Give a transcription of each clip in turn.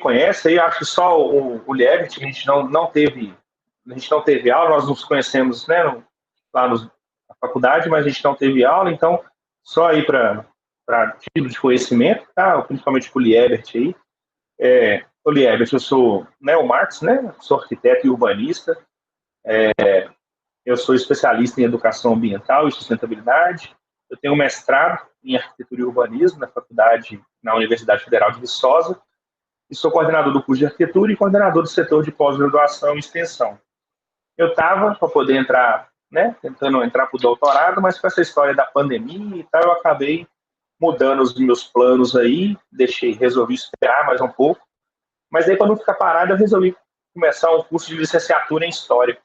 conhece, aí acho que só o Liebert, a gente não teve aula, nós nos conhecemos, né, lá na faculdade, mas a gente não teve aula, então só aí para título de conhecimento, tá? Principalmente para o Liebert aí. O Liebert, eu sou, né, o Marcos, né? Sou arquiteto e urbanista. Eu sou especialista em educação ambiental e sustentabilidade. Eu tenho um mestrado em arquitetura e urbanismo na Universidade Federal de Viçosa e sou coordenador do curso de arquitetura e coordenador do setor de pós-graduação e extensão. Eu estava para poder entrar, né, tentando entrar para o doutorado, mas com essa história da pandemia e tal, eu acabei mudando os meus planos aí, resolvi esperar mais um pouco, mas aí para não ficar parado, eu resolvi começar um curso de licenciatura em História.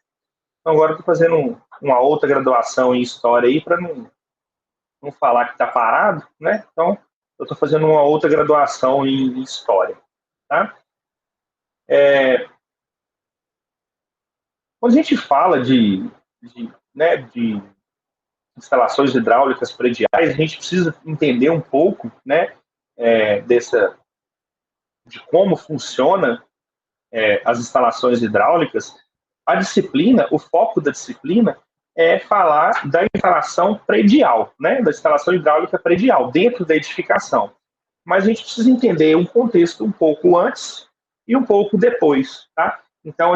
Então agora eu estou fazendo uma outra graduação em História aí, para não falar que está parado, né? Então eu estou fazendo uma outra graduação em História, tá? Quando a gente fala né, de instalações hidráulicas prediais, a gente precisa entender um pouco, né, de como funciona as instalações hidráulicas. A disciplina, o foco da disciplina é falar da instalação predial, né, da instalação hidráulica predial, dentro da edificação. Mas a gente precisa entender um contexto um pouco antes e um pouco depois, tá? Então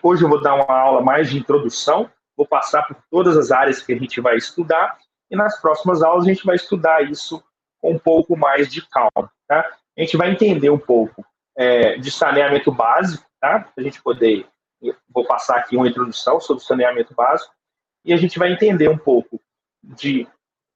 hoje eu vou dar uma aula mais de introdução, vou passar por todas as áreas que a gente vai estudar e nas próximas aulas a gente vai estudar isso com um pouco mais de calma, tá? A gente vai entender um pouco de saneamento básico, tá? Para a gente poder, vou passar aqui uma introdução sobre saneamento básico e a gente vai entender um pouco de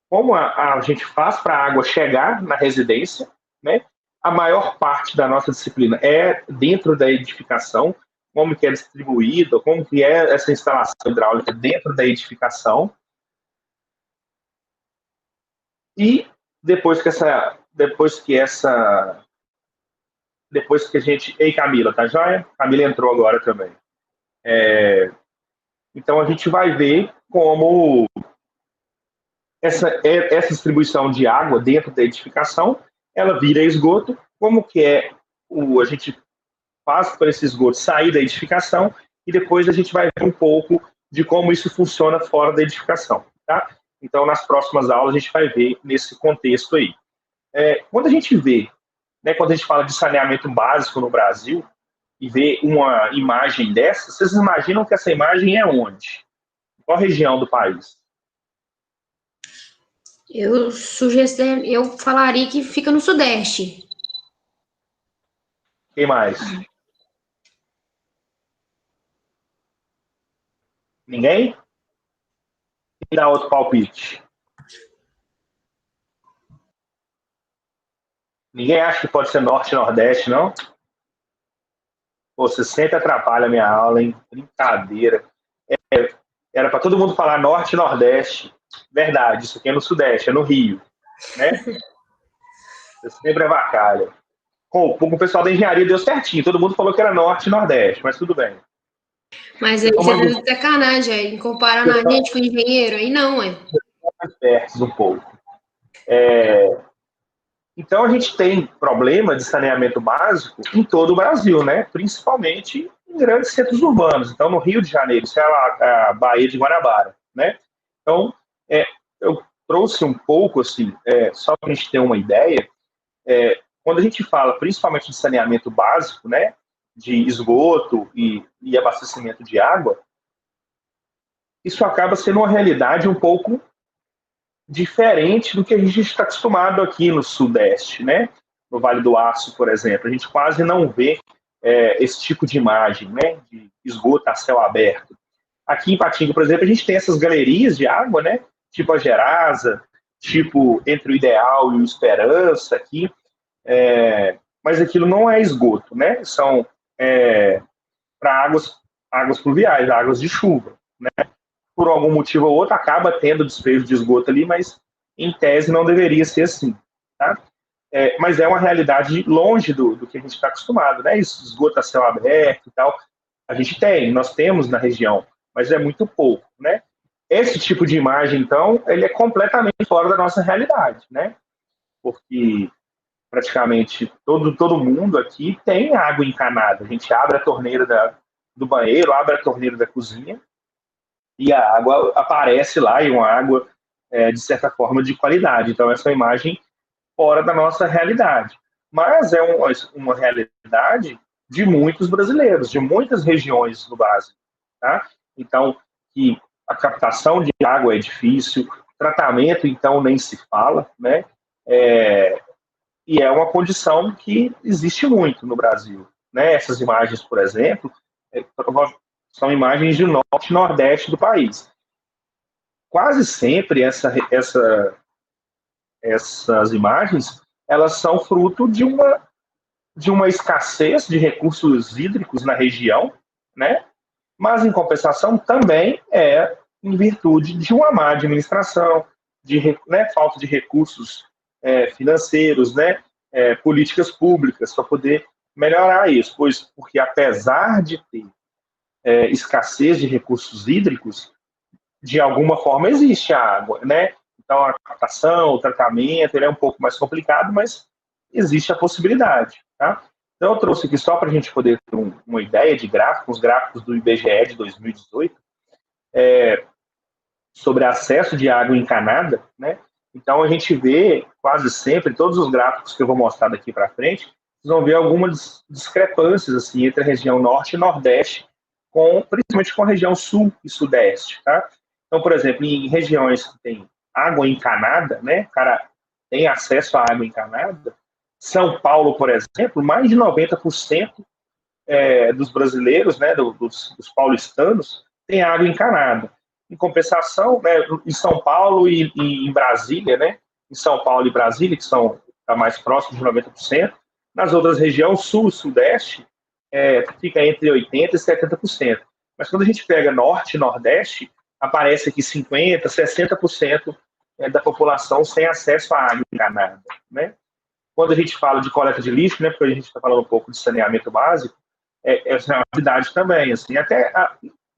como a gente faz para a água chegar na residência, né? A maior parte da nossa disciplina é dentro da edificação, como que é distribuído, como que é essa instalação hidráulica dentro da edificação. E depois que a gente... Ei, Camila, tá joia? Camila entrou agora também. Então a gente vai ver como essa distribuição de água dentro da edificação, ela vira esgoto, como que a gente faz para esse esgoto sair da edificação, e depois a gente vai ver um pouco de como isso funciona fora da edificação, tá? Então, nas próximas aulas, a gente vai ver nesse contexto aí. Quando a gente vê, né, quando a gente fala de saneamento básico no Brasil, e vê uma imagem dessa, vocês imaginam que essa imagem é onde? Qual região do país? Eu falaria que fica no Sudeste. Quem mais? Ninguém? E dá outro palpite? Ninguém acha que pode ser Norte e Nordeste, não? Pô, você sempre atrapalha a minha aula, hein? Brincadeira. Era para todo mundo falar Norte e Nordeste. Verdade, isso aqui é no Sudeste, é no Rio, né? Você sempre avacalha. O pessoal da engenharia deu certinho, todo mundo falou que era Norte e Nordeste, mas tudo bem. Mas aí você tá de sacanagem, aí, comparando a gente com o engenheiro, aí não, é? Perto um pouco. Então, a gente tem problema de saneamento básico em todo o Brasil, né? Principalmente em grandes centros urbanos. Então, no Rio de Janeiro, isso é a Baía de Guanabara, né? Então, eu trouxe um pouco, assim, só para a gente ter uma ideia, quando a gente fala principalmente de saneamento básico, né? De esgoto e abastecimento de água, isso acaba sendo uma realidade um pouco diferente do que a gente está acostumado aqui no Sudeste, né? No Vale do Aço, por exemplo. A gente quase não vê esse tipo de imagem, né? De esgoto a céu aberto. Aqui em Patinga, por exemplo, a gente tem essas galerias de água, né? Tipo a Gerasa, tipo Entre o Ideal e o Esperança aqui. Mas aquilo não é esgoto, né? São para águas pluviais, águas de chuva, né? Por algum motivo ou outro, acaba tendo despejo de esgoto ali, mas em tese não deveria ser assim, tá? Mas é uma realidade longe do que a gente está acostumado, né? Isso, esgoto a céu aberto e tal, nós temos na região, mas é muito pouco, né? Esse tipo de imagem, então, ele é completamente fora da nossa realidade, né? Porque praticamente todo mundo aqui tem água encanada. A gente abre a torneira do banheiro, abre a torneira da cozinha e a água aparece lá, e uma água, de certa forma, de qualidade. Então, essa é uma imagem fora da nossa realidade. Mas é uma realidade de muitos brasileiros, de muitas regiões do Brasil. Tá? Então, que a captação de água é difícil, tratamento, então, nem se fala, né? E é uma condição que existe muito no Brasil. Né? Essas imagens, por exemplo, são imagens de norte e nordeste do país. Quase sempre essas imagens, elas são fruto de uma escassez de recursos hídricos na região, né? Mas, em compensação, também é em virtude de uma má administração, falta de recursos financeiros, né? Políticas públicas para poder melhorar isso, porque apesar de ter escassez de recursos hídricos, de alguma forma existe a água, né? Então, a captação, o tratamento, ele é um pouco mais complicado, mas existe a possibilidade, tá? Então, eu trouxe aqui só para a gente poder ter uma ideia de gráficos, os gráficos do IBGE de 2018, sobre acesso de água encanada, né? Então, a gente vê quase sempre, todos os gráficos que eu vou mostrar daqui para frente, vocês vão ver algumas discrepâncias assim, entre a região norte e nordeste, principalmente com a região sul e sudeste, tá? Então, por exemplo, em regiões que tem água encanada, né, o cara tem acesso à água encanada, São Paulo, por exemplo, mais de 90% dos brasileiros, né, dos paulistanos, tem água encanada. Em compensação, né, em São Paulo e em Brasília, né, em São Paulo e Brasília, que está mais próximo de 90%, nas outras regiões, sul e sudeste, fica entre 80% e 70%. Mas quando a gente pega norte e nordeste, aparece aqui 50%, 60% da população sem acesso à água encanada, né? Quando a gente fala de coleta de lixo, né, porque a gente está falando um pouco de saneamento básico, essa é uma cidade também, assim,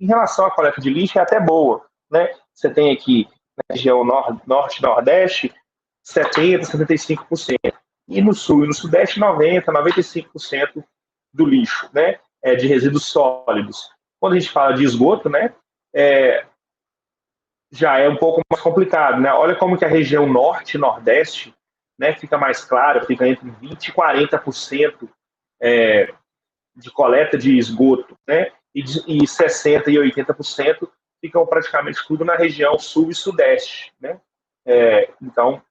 em relação à coleta de lixo é até boa, né? Você tem aqui na região norte e nordeste 70%, 75%, e no sul e no sudeste 90%, 95% do lixo, né, de resíduos sólidos. Quando a gente fala de esgoto, né, já é um pouco mais complicado, né? Olha como que a região norte e nordeste, né, fica mais clara, fica entre 20% e 40% de coleta de esgoto, né? E 60% e 80% ficam praticamente tudo na região sul e sudeste, né? Então,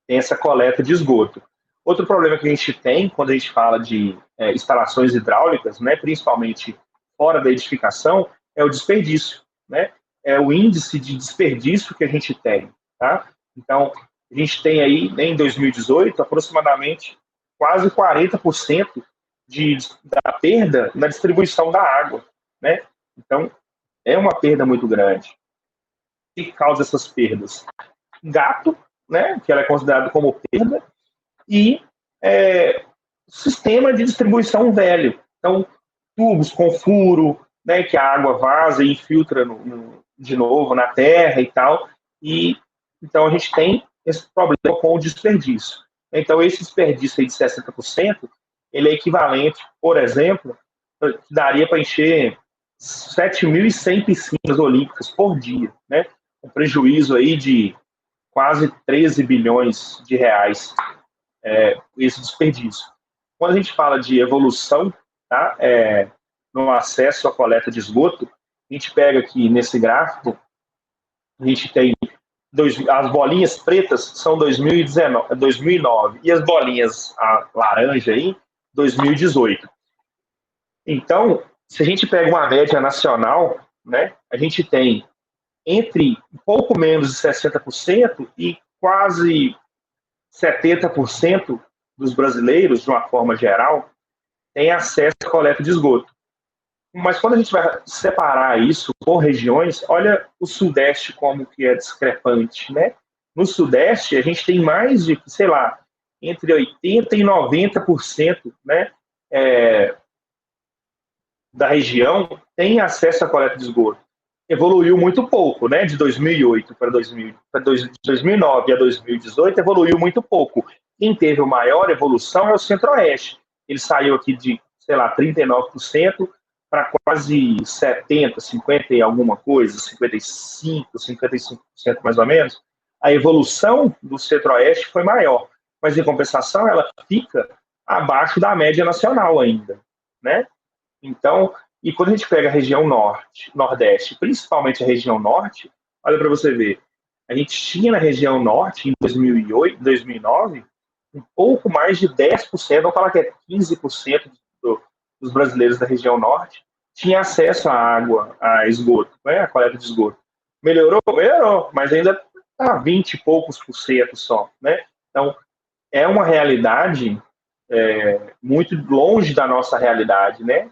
tem essa coleta de esgoto. Outro problema que a gente tem quando a gente fala de instalações hidráulicas, né, principalmente fora da edificação, é o desperdício, né? É o índice de desperdício que a gente tem, tá? Então, a gente tem aí, em 2018, aproximadamente quase 40% da perda na distribuição da água, né? Então, é uma perda muito grande. O que causa essas perdas? Gato, né, que ela é considerada como perda, e sistema de distribuição velho. Então, tubos com furo, né, que a água vaza e infiltra de novo na terra e tal. E então a gente tem esse problema com o desperdício. Então, esse desperdício aí de 60%, ele é equivalente, por exemplo, daria para encher 7.100 piscinas olímpicas por dia, né? Um prejuízo aí de quase 13 bilhões de reais, esse desperdício. Quando a gente fala de evolução, tá, no acesso à coleta de esgoto, a gente pega aqui nesse gráfico, a gente tem as bolinhas pretas são 2009 e as bolinhas laranja aí 2018. Então, se a gente pega uma média nacional, né, a gente tem entre um pouco menos de 60% e quase 70% dos brasileiros, de uma forma geral, têm acesso à coleta de esgoto. Mas quando a gente vai separar isso por regiões, olha o Sudeste como que é discrepante, né? No Sudeste, a gente tem mais de, sei lá, entre 80% e 90%, né, da região tem acesso à coleta de esgoto. Evoluiu muito pouco, né? De 2008 para 2009 a 2018, evoluiu muito pouco. quem teve a maior evolução é o Centro-Oeste. Ele saiu aqui de, sei lá, 39% para quase 70%, 50% e alguma coisa, 55%, 55% mais ou menos. A evolução do Centro-Oeste foi maior, mas em compensação ela fica abaixo da média nacional ainda, né? Então, e quando a gente pega a região norte, nordeste, principalmente a região norte, olha para você ver, a gente tinha na região norte, em 2008, 2009, um pouco mais de 10%, vamos falar que é 15% dos brasileiros da região norte, tinha acesso à água, a esgoto, né, a coleta de esgoto. Melhorou? Melhorou, mas ainda está 20 e poucos por cento só, né? Então, é uma realidade muito longe da nossa realidade, né?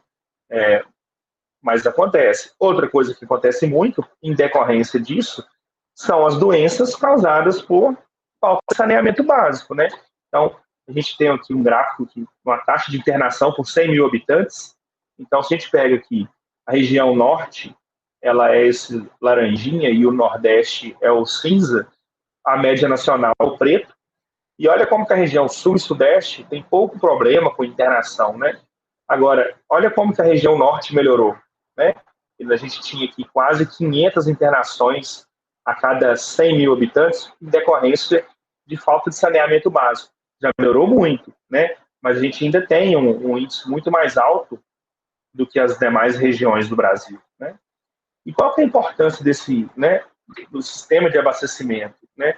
Mas acontece. Outra coisa que acontece muito, em decorrência disso, são as doenças causadas por falta de saneamento básico, né? Então, a gente tem aqui um gráfico, uma taxa de internação por 100 mil habitantes. Então, se a gente pega aqui a região norte, ela é esse laranjinha e o nordeste é o cinza, a média nacional é o preto. E olha como que a região sul e sudeste tem pouco problema com internação, né? Agora, olha como que a região norte melhorou, né? A gente tinha aqui quase 500 internações a cada 100 mil habitantes em decorrência de falta de saneamento básico. Já melhorou muito, né? Mas a gente ainda tem um índice muito mais alto do que as demais regiões do Brasil, né? E qual que é a importância desse, né, do sistema de abastecimento, né?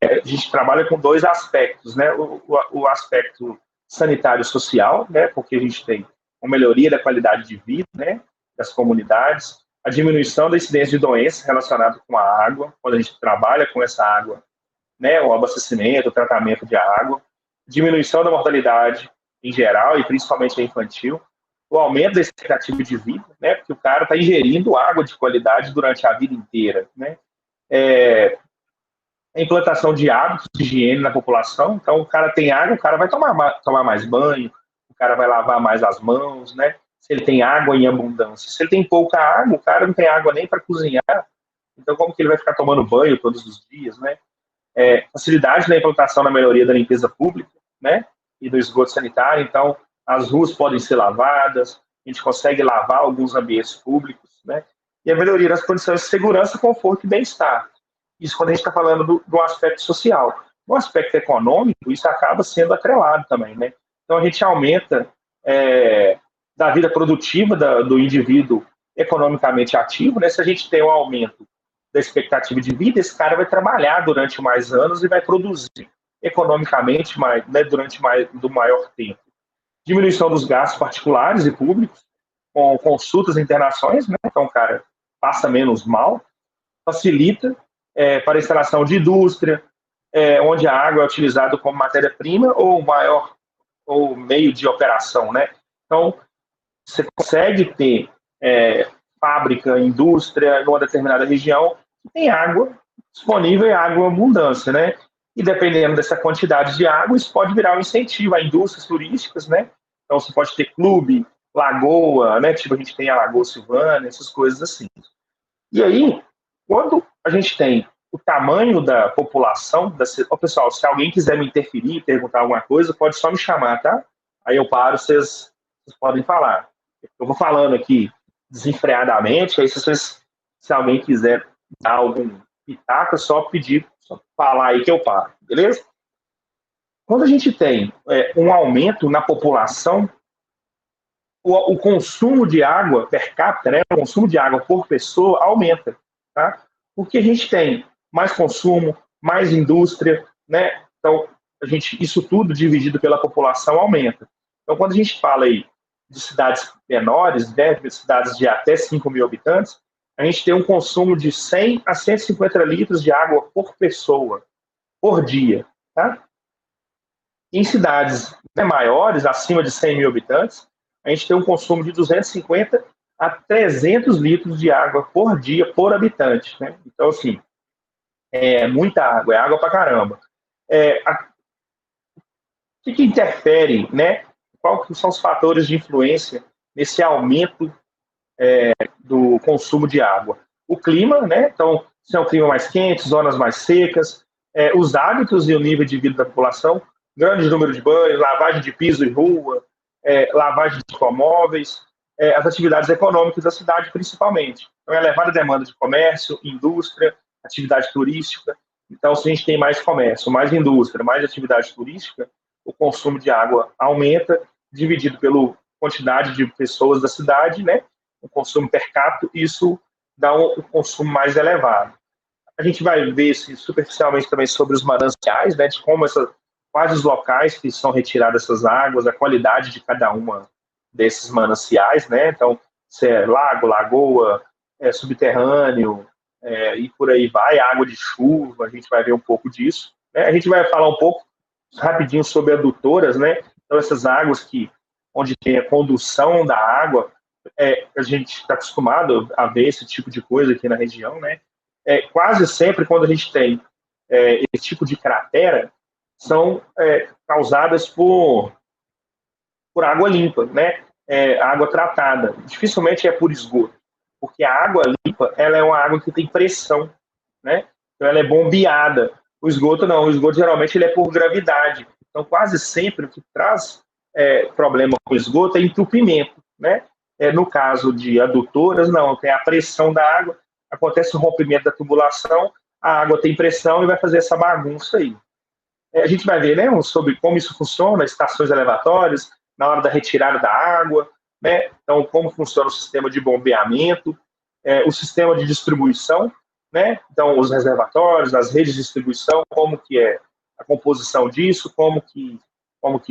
A gente trabalha com dois aspectos, né? O aspecto sanitário social, né? Porque a gente tem uma melhoria da qualidade de vida, né, das comunidades, a diminuição da incidência de doenças relacionadas com a água, quando a gente trabalha com essa água, né, o abastecimento, o tratamento de água, diminuição da mortalidade em geral e principalmente a infantil, o aumento da expectativa de vida, né, porque o cara está ingerindo água de qualidade durante a vida inteira, né? A implantação de hábitos de higiene na população. Então, o cara tem água, o cara vai tomar mais banho, o cara vai lavar mais as mãos, né? Se ele tem água em abundância. Se ele tem pouca água, o cara não tem água nem para cozinhar. Então, como que ele vai ficar tomando banho todos os dias, né? Facilidade na implantação na melhoria da limpeza pública, né? E do esgoto sanitário. Então, as ruas podem ser lavadas, a gente consegue lavar alguns ambientes públicos, né? E a melhoria das condições de segurança, conforto e bem-estar. Isso quando a gente está falando do aspecto social. No aspecto econômico, isso acaba sendo atrelado também, né? Então, a gente aumenta da vida produtiva do indivíduo economicamente ativo, né? Se a gente tem um aumento da expectativa de vida, esse cara vai trabalhar durante mais anos e vai produzir economicamente né, durante do maior tempo. Diminuição dos gastos particulares e públicos, com consultas e internações, né? Então, o cara passa menos mal, facilita para a instalação de indústria, onde a água é utilizada como matéria-prima ou meio de operação, né? Então, você consegue ter fábrica, indústria numa determinada região que tem água disponível e água em abundância, né? E dependendo dessa quantidade de água, isso pode virar um incentivo a indústrias turísticas, né? Então, você pode ter clube, lagoa, né? Tipo, a gente tem a Lagoa Silvana, essas coisas assim. E aí, quando a gente tem o tamanho da população, pessoal, se alguém quiser me interferir, perguntar alguma coisa, pode só me chamar, tá? Aí eu paro, vocês podem falar. Eu vou falando aqui desenfreadamente, aí se alguém quiser dar algum pitaco, é só pedir, só falar aí que eu paro, beleza? Quando a gente tem um aumento na população, o consumo de água per capita, né, o consumo de água por pessoa aumenta, tá? Porque a gente tem mais consumo, mais indústria, né? Então, isso tudo dividido pela população aumenta. Então, quando a gente fala aí de cidades menores, né, de cidades de até 5 mil habitantes, a gente tem um consumo de 100 a 150 litros de água por pessoa, por dia, tá? Em cidades maiores, acima de 100 mil habitantes, a gente tem um consumo de 250 a 300 litros de água por dia, por habitante, né? Então, assim, é muita água, é água pra caramba. O que interfere, né? Quais são os fatores de influência nesse aumento do consumo de água? O clima, né? Então, se é um clima mais quente, zonas mais secas, os hábitos e o nível de vida da população, grande número de banhos, lavagem de piso e rua, lavagem de automóveis, as atividades econômicas da cidade, principalmente. Então, é elevada demanda de comércio, indústria, atividade turística. Então, se a gente tem mais comércio, mais indústria, mais atividade turística, o consumo de água aumenta, dividido pela quantidade de pessoas da cidade, né? O consumo per capita, isso dá um consumo mais elevado. A gente vai ver superficialmente também sobre os mananciais, né? De como quais os locais que são retiradas essas águas, a qualidade de cada uma desses mananciais, né? Então, se é lago, lagoa, subterrâneo, e por aí vai, água de chuva, a gente vai ver um pouco disso. Né? A gente vai falar um pouco rapidinho sobre adutoras, né? Então, essas águas onde tem a condução da água, a gente está acostumado a ver esse tipo de coisa aqui na região, né? Quase sempre, quando a gente tem esse tipo de cratera, são causadas por água limpa, né? Água tratada. Dificilmente é por esgoto, porque a água limpa, ela é uma água que tem pressão, né? Então ela é bombeada. O esgoto não, o esgoto geralmente ele é por gravidade. Então quase sempre o que traz problema com o esgoto é entupimento, né? No caso de adutoras, não, tem a pressão da água, acontece o rompimento da tubulação, a água tem pressão e vai fazer essa bagunça aí. A gente vai ver, né, sobre como isso funciona, estações elevatórias, na hora da retirada da água, né? Então, como funciona o sistema de bombeamento, o sistema de distribuição, né? Então, os reservatórios, as redes de distribuição, como que é a composição disso, como que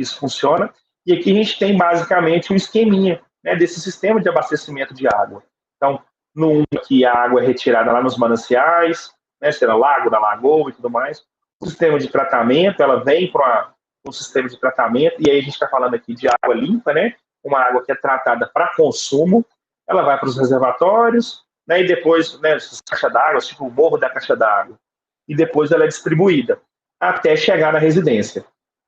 isso funciona. E aqui a gente tem basicamente um esqueminha, né, desse sistema de abastecimento de água. Então, no que a água é retirada lá nos mananciais, né, será lago, da lagoa e tudo mais. O sistema de tratamento, ela vem para um sistema de tratamento, e aí a gente está falando aqui de água limpa, né? Uma água que é tratada para consumo, ela vai para os reservatórios, né? E depois, né, as caixas d'água, tipo o morro da caixa d'água, e depois ela é distribuída até chegar na residência.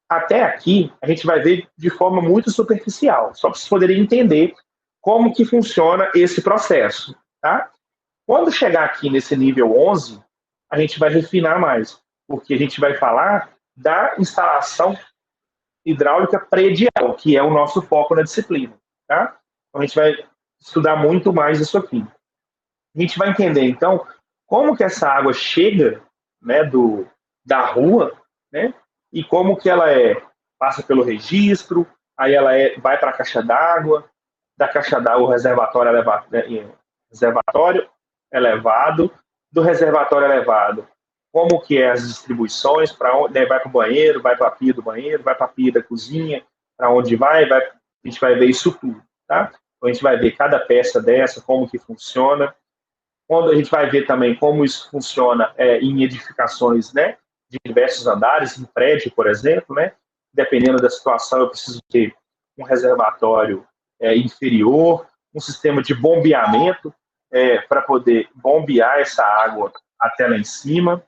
Até aqui, a gente vai ver de forma muito superficial, só para vocês poderem entender como que funciona esse processo, tá? Quando chegar aqui nesse nível 11, a gente vai refinar mais, porque a gente vai falar da instalação hidráulica predial, que é o nosso foco na disciplina, tá? Então, a gente vai estudar muito mais isso aqui. A gente vai entender, então, como que essa água chega, né, da rua, né, e como que ela passa pelo registro, aí ela vai para a caixa d'água, da caixa d'água o reservatório elevado, do reservatório elevado, como que é as distribuições, para onde, né, vai para o banheiro, vai para a pia do banheiro, vai para a pia da cozinha, para onde a gente vai ver isso tudo, tá? Então, a gente vai ver cada peça dessa, como que funciona. Quando a gente vai ver também como isso funciona em edificações, né, de diversos andares, em prédio, por exemplo, né? Dependendo da situação, eu preciso ter um reservatório inferior, um sistema de bombeamento para poder bombear essa água até lá em cima.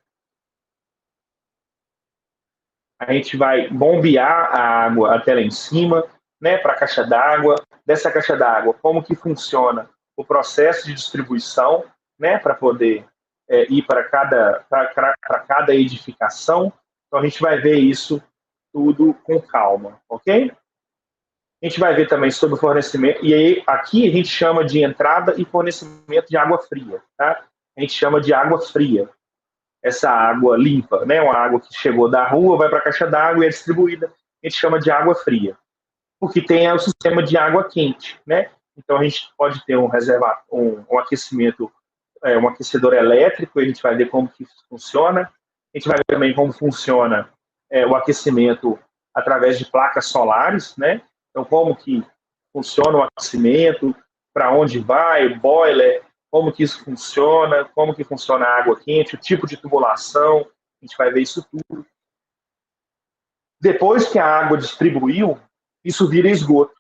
A gente vai bombear a água até lá em cima, né, para a caixa d'água. Dessa caixa d'água, como que funciona o processo de distribuição, né, para poder ir para cada edificação. Então, a gente vai ver isso tudo com calma, ok? A gente vai ver também sobre o fornecimento, e aí aqui a gente chama de entrada e fornecimento de água fria, tá? A gente chama de água fria. Essa água limpa, né? Uma água que chegou da rua, vai para a caixa d'água e é distribuída, a gente chama de água fria. Porque tem o sistema de água quente, né? Então a gente pode ter um aquecimento, um aquecedor elétrico, a gente vai ver como que isso funciona. A gente vai ver também como funciona o aquecimento através de placas solares, né? Então como que funciona o aquecimento, para onde vai, o boiler, como que isso funciona, como que funciona a água quente, o tipo de tubulação, a gente vai ver isso tudo. Depois que a água distribuiu, isso vira esgoto,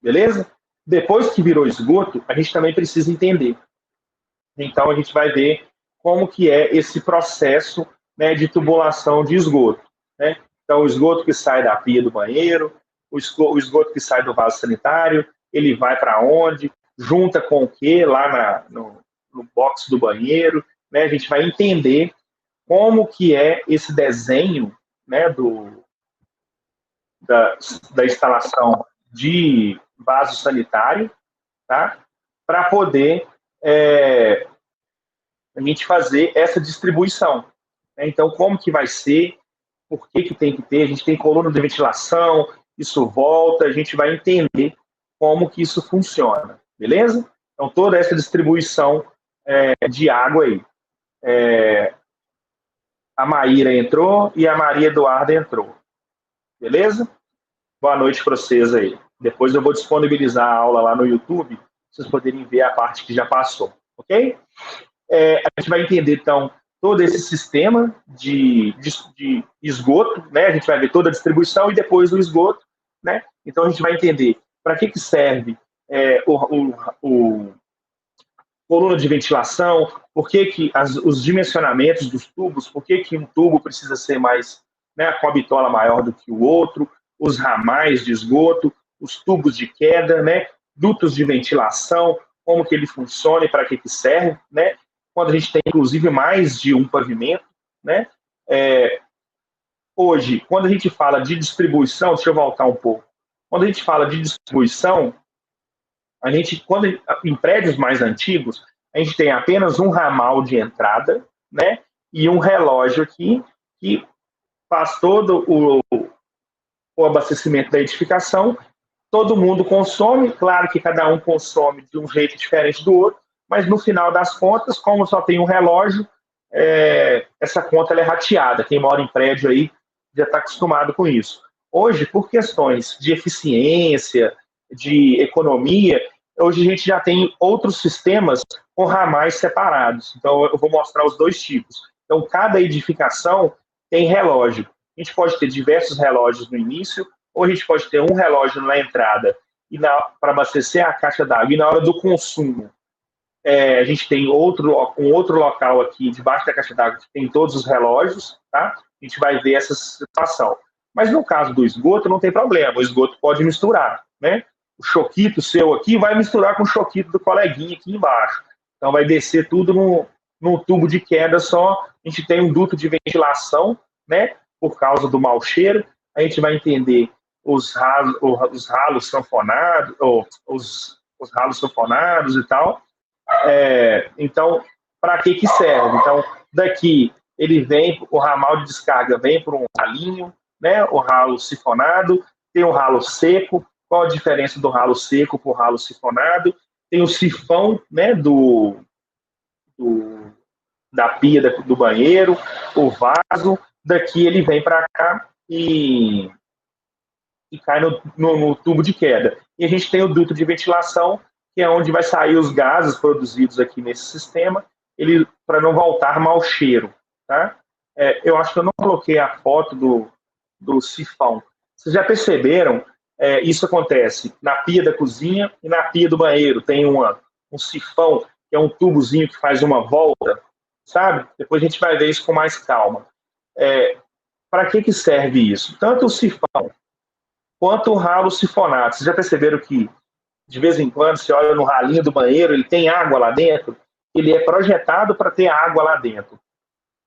beleza? Depois que virou esgoto, a gente também precisa entender. Então, a gente vai ver como que é esse processo, né, de tubulação de esgoto, né? Então, o esgoto que sai da pia do banheiro, o esgoto que sai do vaso sanitário, ele vai para onde, junta com o que lá no box do banheiro, né? A gente vai entender como que é esse desenho, né, da instalação de vaso sanitário, tá? Para poder a gente fazer essa distribuição. Né? Então, como que vai ser? Por que tem que ter? A gente tem coluna de ventilação, isso volta, a gente vai entender como que isso funciona, beleza? Então, toda essa distribuição de água aí. A Maíra entrou e a Maria Eduarda entrou, beleza? Boa noite para vocês aí. Depois eu vou disponibilizar a aula lá no YouTube, para vocês poderem ver a parte que já passou, ok? A gente vai entender, então, todo esse sistema de esgoto, né? A gente vai ver toda a distribuição e depois o esgoto, né? Então, a gente vai entender para que serve o coluna de ventilação, por que os dimensionamentos dos tubos, por que um tubo precisa ser mais, né, com a bitola maior do que o outro, os ramais de esgoto, os tubos de queda, né, dutos de ventilação, como que ele funciona e para que serve, né? Quando a gente tem, inclusive, mais de um pavimento, né? Hoje, quando a gente fala de distribuição, deixa eu voltar um pouco. Quando a gente fala de distribuição, em prédios mais antigos, a gente tem apenas um ramal de entrada, né? E um relógio aqui que faz todo o abastecimento da edificação. Todo mundo consome, claro que cada um consome de um jeito diferente do outro, mas no final das contas, como só tem um relógio, essa conta é rateada. Quem mora em prédio aí já está acostumado com isso. Hoje, por questões de eficiência, de economia, hoje a gente já tem outros sistemas com ramais separados. Então, eu vou mostrar os dois tipos. Então, cada edificação tem relógio. A gente pode ter diversos relógios no início, ou a gente pode ter um relógio na entrada para abastecer a caixa d'água, e na hora do consumo, a gente tem um outro local aqui, debaixo da caixa d'água, que tem todos os relógios, tá? A gente vai ver essa situação. Mas no caso do esgoto, não tem problema, o esgoto pode misturar, né? O choquito seu aqui vai misturar com o choquito do coleguinha aqui embaixo. Então vai descer tudo num tubo de queda só. A gente tem um duto de ventilação, né? Por causa do mau cheiro. A gente vai entender os ralos sanfonados, os ralos sanfonados e tal. Então, para que serve? Então, daqui ele vem, o ramal de descarga vem por um ralinho, né? O ralo sifonado, tem o ralo seco. Qual a diferença do ralo seco para o ralo sifonado? Tem o sifão, né, da pia do banheiro, o vaso. Daqui ele vem para cá e cai no tubo de queda. E a gente tem o duto de ventilação, que é onde vai sair os gases produzidos aqui nesse sistema, para não voltar mau cheiro. Tá? Eu acho que eu não coloquei a foto do sifão. Vocês já perceberam? Isso acontece na pia da cozinha e na pia do banheiro. Tem um sifão, que é um tubozinho que faz uma volta, sabe? Depois a gente vai ver isso com mais calma. Para que serve isso? Tanto o sifão quanto o ralo sifonado. Vocês já perceberam que, de vez em quando, você olha no ralinho do banheiro, ele tem água lá dentro? Ele é projetado para ter água lá dentro.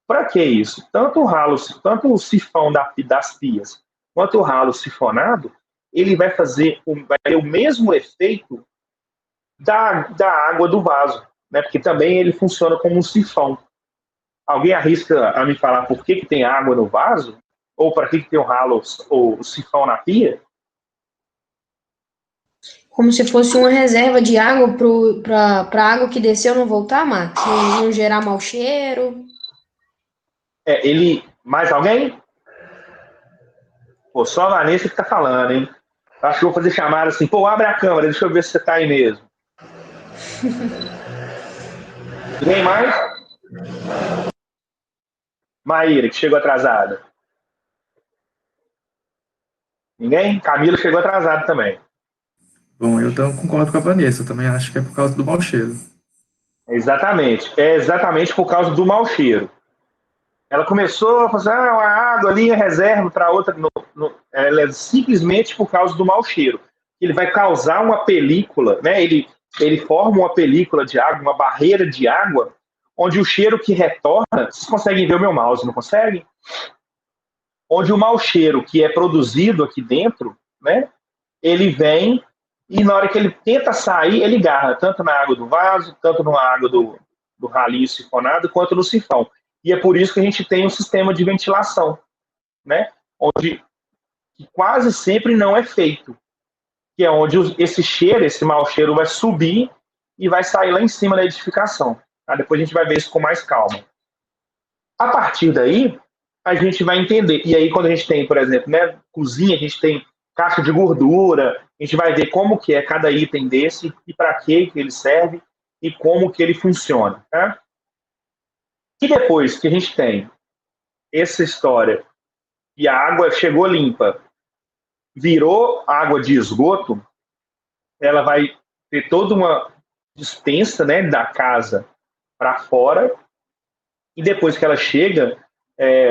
Para que isso? Tanto o sifão das pias, quanto o ralo sifonado, ele vai ter o mesmo efeito da água do vaso, né? Porque também ele funciona como um sifão. Alguém arrisca a me falar por que tem água no vaso? Ou para que tem o ralo ou o sifão na pia? Como se fosse uma reserva de água para a água que desceu não voltar, Max? Não gerar mau cheiro? Mais alguém? Pô, só a Vanessa que tá falando, hein? Acho que vou fazer chamada assim, pô, abre a câmera, deixa eu ver se você tá aí mesmo. Ninguém mais? Maíra, que chegou atrasada. Ninguém? Camila chegou atrasada também. Bom, eu concordo com a Vanessa, eu também acho que é por causa do mau cheiro. Exatamente, é exatamente por causa do mau cheiro. Ela começou a fazer a água ali, a reserva para outra. Ela é simplesmente por causa do mau cheiro. Ele vai causar uma película, né? Ele forma uma película de água, uma barreira de água, onde o cheiro que retorna. Vocês conseguem ver o meu mouse, não conseguem? onde o mau cheiro que é produzido aqui dentro, né, ele vem e na hora que ele tenta sair, ele garra tanto na água do vaso, tanto na água do ralinho sifonado, quanto no sifão. E é por isso que a gente tem um sistema de ventilação, né, onde quase sempre não é feito, que é onde esse cheiro, esse mau cheiro vai subir e vai sair lá em cima da edificação. Tá? Depois a gente vai ver isso com mais calma. A partir daí, a gente vai entender. E aí, quando a gente tem, por exemplo, né, cozinha, a gente tem caixa de gordura, a gente vai ver como que é cada item desse e para que ele serve e como que ele funciona. Tá? E depois que a gente tem essa história e a água chegou limpa, virou água de esgoto, ela vai ter toda uma dispensa, né, da casa para fora, e depois que ela chega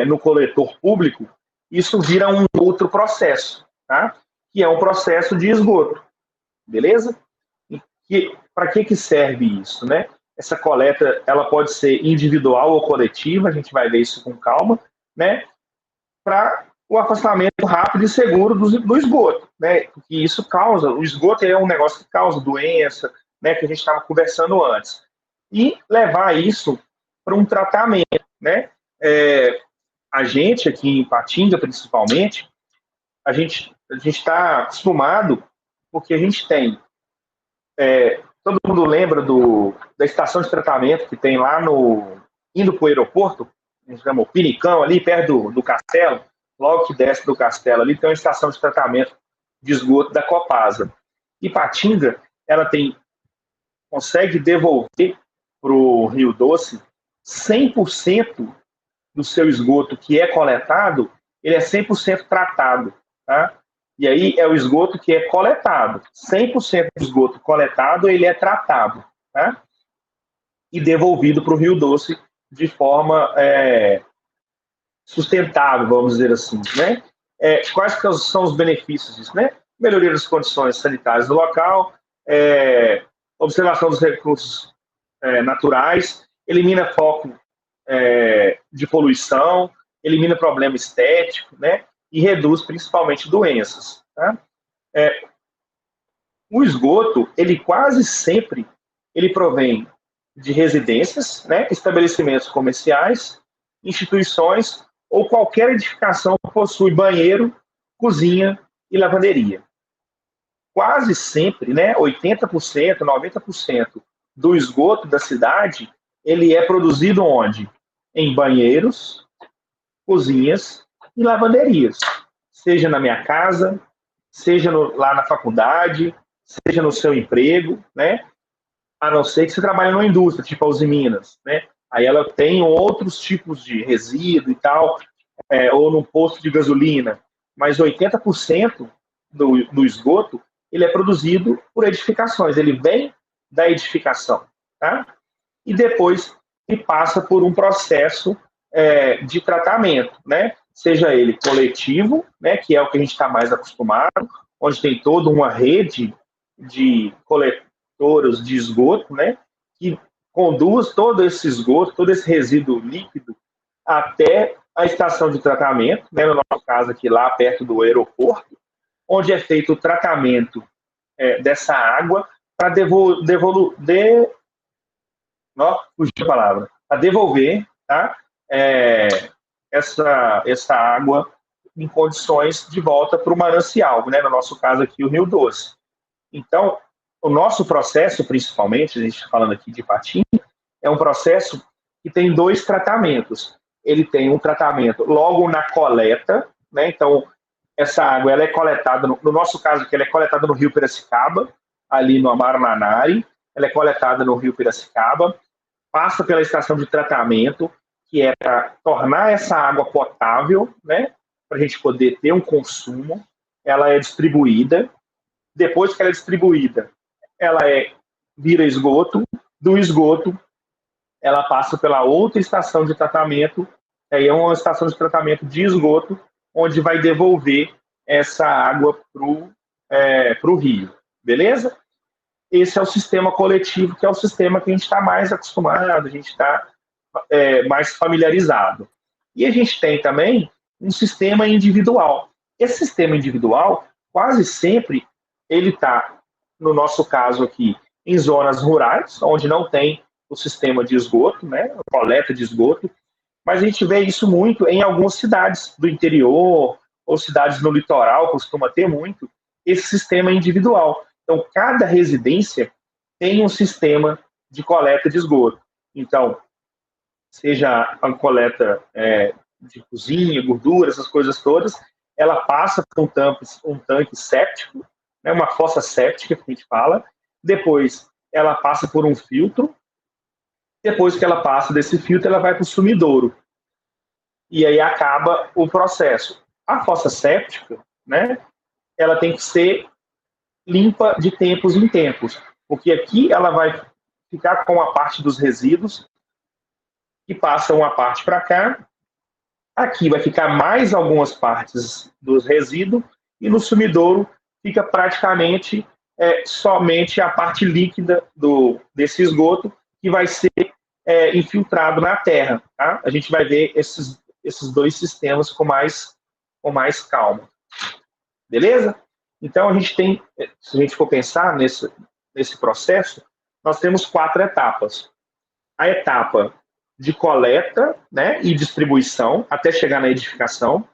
no coletor público, isso vira um outro processo, tá? Que é um processo de esgoto, beleza? Para que serve isso, né? Essa coleta, ela pode ser individual ou coletiva, a gente vai ver isso com calma, né? Para o afastamento rápido e seguro do esgoto, né? Porque isso causa, o esgoto é um negócio que causa doença, né? Que a gente estava conversando antes. E levar isso para um tratamento, né? A gente aqui em Patinga, principalmente, a gente está acostumado, porque a gente tem, todo mundo lembra da estação de tratamento que tem lá indo para o aeroporto, a gente chama o Pinicão, ali perto do castelo, logo que desce do castelo, ali tem uma estação de tratamento de esgoto da Copasa. E Patinga, ela consegue devolver para o Rio Doce 100% do seu esgoto que é coletado, ele é 100% tratado, tá? E aí é o esgoto que é coletado. 100% do esgoto coletado, ele é tratado, tá? E devolvido para o Rio Doce de forma sustentável, vamos dizer assim, né? Quais que são os benefícios disso, né? Melhoria das condições sanitárias do local, observação dos recursos naturais, elimina foco de poluição, elimina problema estético, né? E reduz principalmente doenças. Tá? O esgoto, ele quase sempre ele provém de residências, né? Estabelecimentos comerciais, instituições ou qualquer edificação que possui banheiro, cozinha e lavanderia. Quase sempre, né? 80%, 90% do esgoto da cidade, ele é produzido onde? Em banheiros, cozinhas e lavanderias. Seja na minha casa, seja lá na faculdade, seja no seu emprego, né? A não ser que você trabalhe numa indústria, tipo a Uzi Minas, né? Aí ela tem outros tipos de resíduo e tal, ou num posto de gasolina. Mas 80% do esgoto, ele é produzido por edificações, ele vem da edificação, tá? E depois ele passa por um processo de tratamento, né? Seja ele coletivo, né? Que é o que a gente está mais acostumado, onde tem toda uma rede de coletoras de esgoto, né? Que conduz todo esse esgoto, todo esse resíduo líquido até a estação de tratamento, né? No nosso caso aqui lá perto do aeroporto, onde é feito o tratamento dessa água para devolver, tá? Essa água em condições de volta para o manancial, né? No nosso caso aqui, o Rio Doce. Então, o nosso processo, principalmente, a gente está falando aqui de Patinga, é um processo que tem 2 tratamentos. Ele tem um tratamento logo na coleta, né? Então, essa água ela é coletada, no nosso caso aqui, ela é coletada no Rio Piracicaba, ali no Amaro Nanari, ela é coletada no Rio Piracicaba, passa pela estação de tratamento, que é para tornar essa água potável, né? Para a gente poder ter um consumo. Ela é distribuída. Depois que ela é distribuída, ela vira esgoto. Do esgoto, ela passa pela outra estação de tratamento, é uma estação de tratamento de esgoto, onde vai devolver essa água para o rio. Beleza? Esse é o sistema coletivo, que é o sistema que a gente está mais acostumado, a gente está mais familiarizado. E a gente tem também um sistema individual. Esse sistema individual, quase sempre, ele está, no nosso caso aqui, em zonas rurais, onde não tem o sistema de esgoto, né, coleta de esgoto, mas a gente vê isso muito em algumas cidades do interior, ou cidades no litoral, costuma ter muito, esse sistema individual. Então, cada residência tem um sistema de coleta de esgoto. Então, seja a coleta de cozinha, gordura, essas coisas todas, ela passa por um tanque séptico, né, uma fossa séptica, que a gente fala, depois ela passa por um filtro, depois que ela passa desse filtro, ela vai para o sumidouro. E aí acaba o processo. A fossa séptica, né, ela tem que ser limpa de tempos em tempos, porque aqui ela vai ficar com a parte dos resíduos, que passam uma parte para cá, aqui vai ficar mais algumas partes dos resíduos, e no sumidouro fica praticamente somente a parte líquida desse esgoto, que vai ser infiltrado na terra. Tá? A gente vai ver esses dois sistemas com mais calma. Beleza? Então, a gente tem, se a gente for pensar nesse processo, nós temos 4 etapas. A etapa de coleta, né, e distribuição, até chegar na edificação.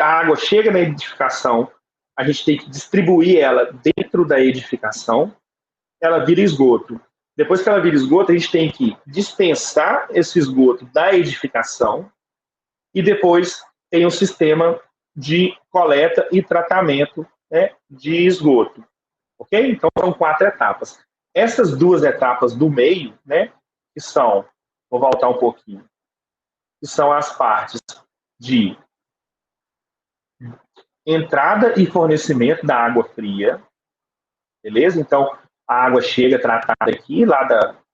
A água chega na edificação, a gente tem que distribuir ela dentro da edificação, ela vira esgoto. Depois que ela vira esgoto, a gente tem que dispensar esse esgoto da edificação, e depois tem um sistema de coleta e tratamento, né, de esgoto. Ok? Então, são 4 etapas. Essas 2 etapas do meio, né, que são, vou voltar um pouquinho, que são as partes de entrada e fornecimento da água fria, beleza? Então, a água chega tratada aqui, lá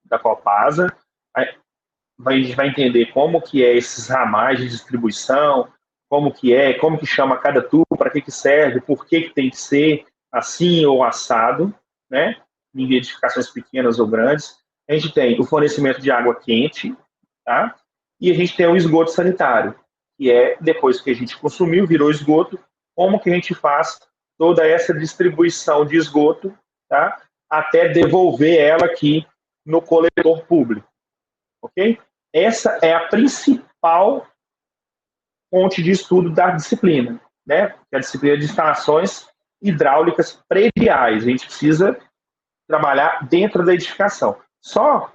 da Copasa, a gente vai entender como que é esses ramais de distribuição, como que chama cada tubo, para que serve, por que tem que ser assim ou assado, né? Em edificações pequenas ou grandes. A gente tem o fornecimento de água quente, tá? E a gente tem o esgoto sanitário, que é depois que a gente consumiu, virou esgoto, como que a gente faz toda essa distribuição de esgoto, tá? Até devolver ela aqui no coletor público, ok? Essa é a principal fonte de estudo da disciplina, né? Que é a disciplina de instalações hidráulicas prediais. A gente precisa trabalhar dentro da edificação. Só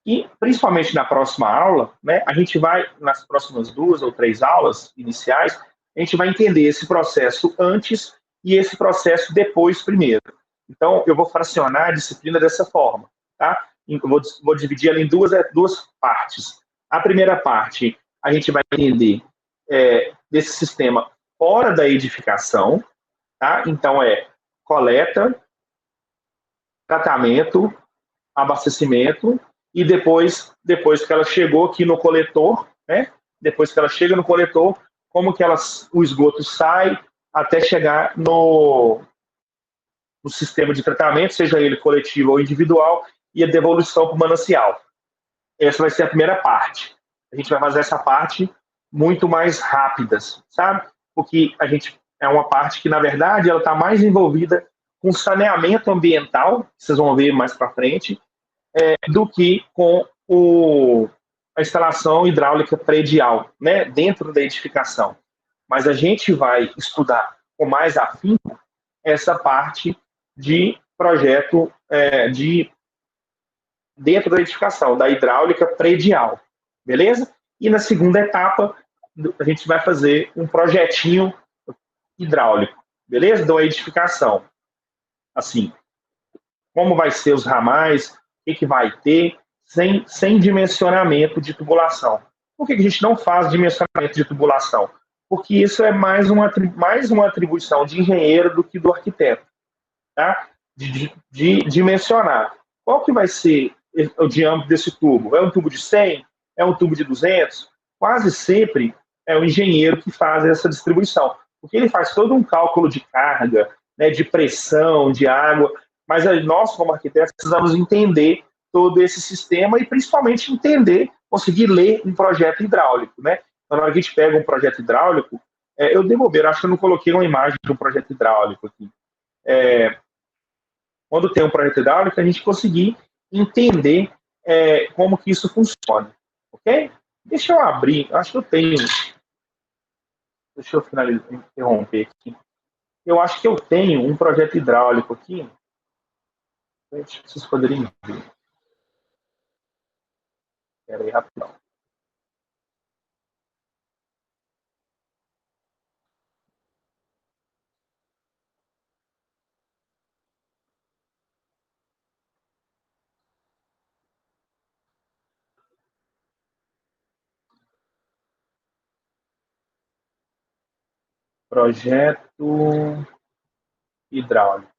que, principalmente na próxima aula, né, a gente vai, nas próximas 2 ou 3 aulas iniciais, a gente vai entender esse processo antes e esse processo depois primeiro. Então, eu vou fracionar a disciplina dessa forma, tá? Eu vou dividir ela em duas partes. A primeira parte, a gente vai entender desse sistema fora da edificação, tá? Então, coleta, tratamento, abastecimento, e depois que ela chegou aqui no coletor, né? Depois que ela chega no coletor, como que o esgoto sai até chegar no sistema de tratamento, seja ele coletivo ou individual, e a devolução para o manancial. Essa vai ser a primeira parte. A gente vai fazer essa parte muito mais rápida, sabe? Porque a gente é uma parte que, na verdade, ela está mais envolvida com saneamento ambiental, que vocês vão ver mais para frente, do que com a instalação hidráulica predial, né, dentro da edificação. Mas a gente vai estudar com mais afinco essa parte de projeto dentro da edificação, da hidráulica predial, beleza? E na segunda etapa, a gente vai fazer um projetinho hidráulico, beleza? Da edificação. Assim, como vai ser os ramais, o que vai ter, sem dimensionamento de tubulação. Por que a gente não faz dimensionamento de tubulação? Porque isso é mais uma atribuição de engenheiro do que do arquiteto, tá? De dimensionar. Qual que vai ser o diâmetro desse tubo? É um tubo de 100? É um tubo de 200? Quase sempre é o engenheiro que faz essa distribuição, porque ele faz todo um cálculo de carga, né, de pressão, de água, mas nós, como arquitetos, precisamos entender todo esse sistema e, principalmente, conseguir ler um projeto hidráulico, né? Então, na hora que a gente pega um projeto hidráulico, eu dei bobeira, acho que eu não coloquei uma imagem de um projeto hidráulico aqui. Quando tem um projeto hidráulico, a gente conseguir entender como que isso funciona, ok? Deixa eu abrir, acho que eu tenho, deixa eu finalizar, interromper aqui. Eu acho que eu tenho um projeto hidráulico aqui, vocês poderiam ver. Espera aí, rapidão. Projeto hidráulico,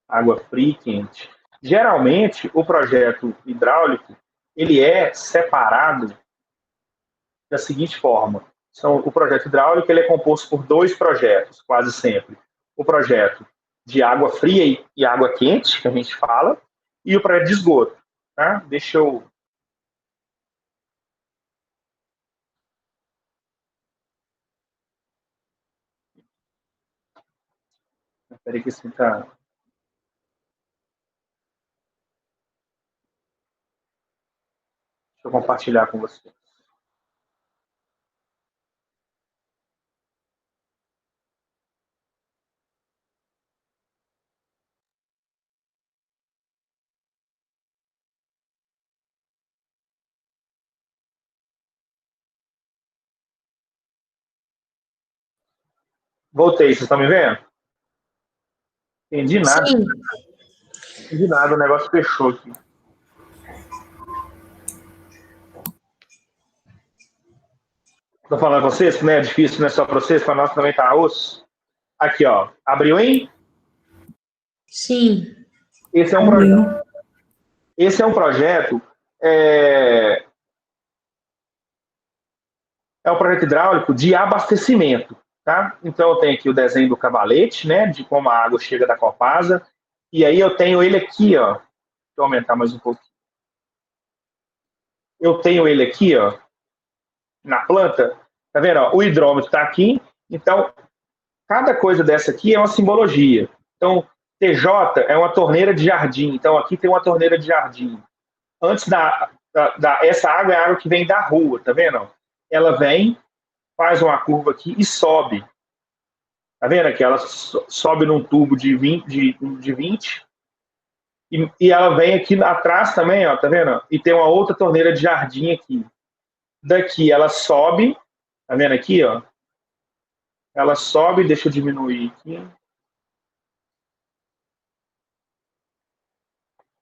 água fria e quente. Geralmente, o projeto hidráulico, ele é separado da seguinte forma. Então, o projeto hidráulico ele é composto por dois projetos, quase sempre. O projeto de água fria e água quente, que a gente fala, e o projeto de esgoto. Tá? Deixa eu... Espera que assim tá... Deixa eu compartilhar com vocês. Voltei, vocês estão me vendo? Entendi nada. Sim. Entendi nada, o negócio fechou aqui. Estou falando com vocês que não é difícil, não é só para vocês, para nós também tá osso. Aqui, ó. Abriu, hein? Sim. Esse é um projeto. Esse é um projeto. É um projeto hidráulico de abastecimento, tá? Então eu tenho aqui o desenho do cavalete, né? De como a água chega da Copasa. E aí eu tenho ele aqui, ó. Deixa eu aumentar mais um pouquinho. Eu tenho ele aqui, ó, na planta. Tá vendo? Ó? O hidrômetro está aqui. Então, cada coisa dessa aqui é uma simbologia. Então, TJ é uma torneira de jardim. Então, aqui tem uma torneira de jardim. Antes essa água é a água que vem da rua, tá vendo? Ela vem, faz uma curva aqui e sobe. Tá vendo aqui? Ela sobe num tubo de 20 e ela vem aqui atrás também, ó, tá vendo? E tem uma outra torneira de jardim aqui. Daqui ela sobe, tá vendo aqui, ó? Ela sobe, deixa eu diminuir aqui.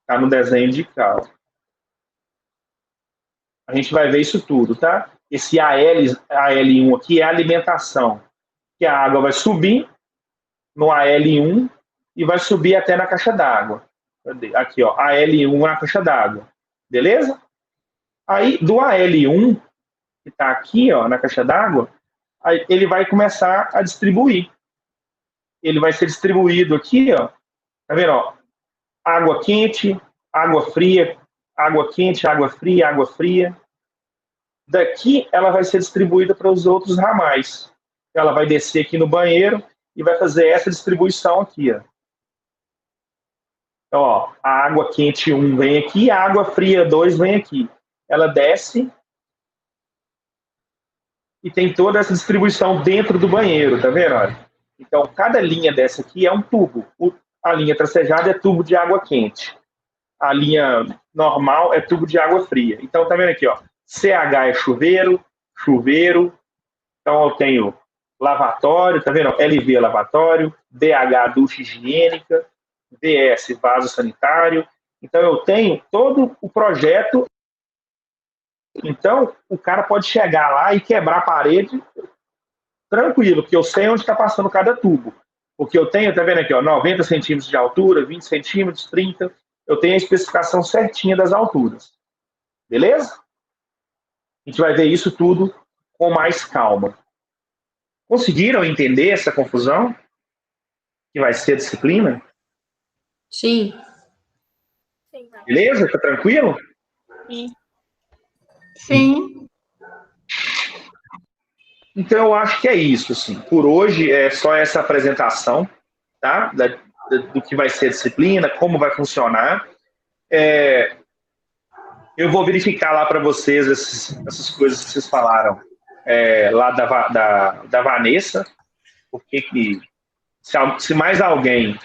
Tá no desenho de cá. A gente vai ver isso tudo, tá? Esse AL1 aqui é a alimentação, que a água vai subir no AL1 e vai subir até na caixa d'água. Aqui, ó, AL1 é a caixa d'água. Beleza? Aí, do AL1, que está aqui, ó, na caixa d'água, ele vai começar a distribuir. Ele vai ser distribuído aqui, ó. Tá vendo, ó? Água quente, água fria, água quente, água fria, água fria. Daqui, ela vai ser distribuída para os outros ramais. Ela vai descer aqui no banheiro e vai fazer essa distribuição aqui, ó. Então, ó, a água quente 1 vem aqui, a água fria 2 vem aqui. Ela desce e tem toda essa distribuição dentro do banheiro, tá vendo? Olha? Então, cada linha dessa aqui é um tubo. A linha tracejada é tubo de água quente. A linha normal é tubo de água fria. Então, tá vendo aqui, ó? CH é chuveiro, chuveiro. Então, eu tenho lavatório, tá vendo? LV é lavatório, DH ducha higiênica, VS vaso sanitário. Então, eu tenho todo o projeto. Então, o cara pode chegar lá e quebrar a parede tranquilo, porque eu sei onde está passando cada tubo. Porque eu tenho, tá vendo aqui, ó, 90 centímetros de altura, 20 centímetros, 30. Eu tenho a especificação certinha das alturas. Beleza? A gente vai ver isso tudo com mais calma. Conseguiram entender essa confusão? Que vai ser a disciplina? Sim. Beleza? Tá tranquilo? Sim. Então, eu acho que é isso, assim. Por hoje, é só essa apresentação, tá? Do que vai ser a disciplina, como vai funcionar. Eu vou verificar lá para vocês essas coisas que vocês falaram lá da Vanessa, porque que se mais alguém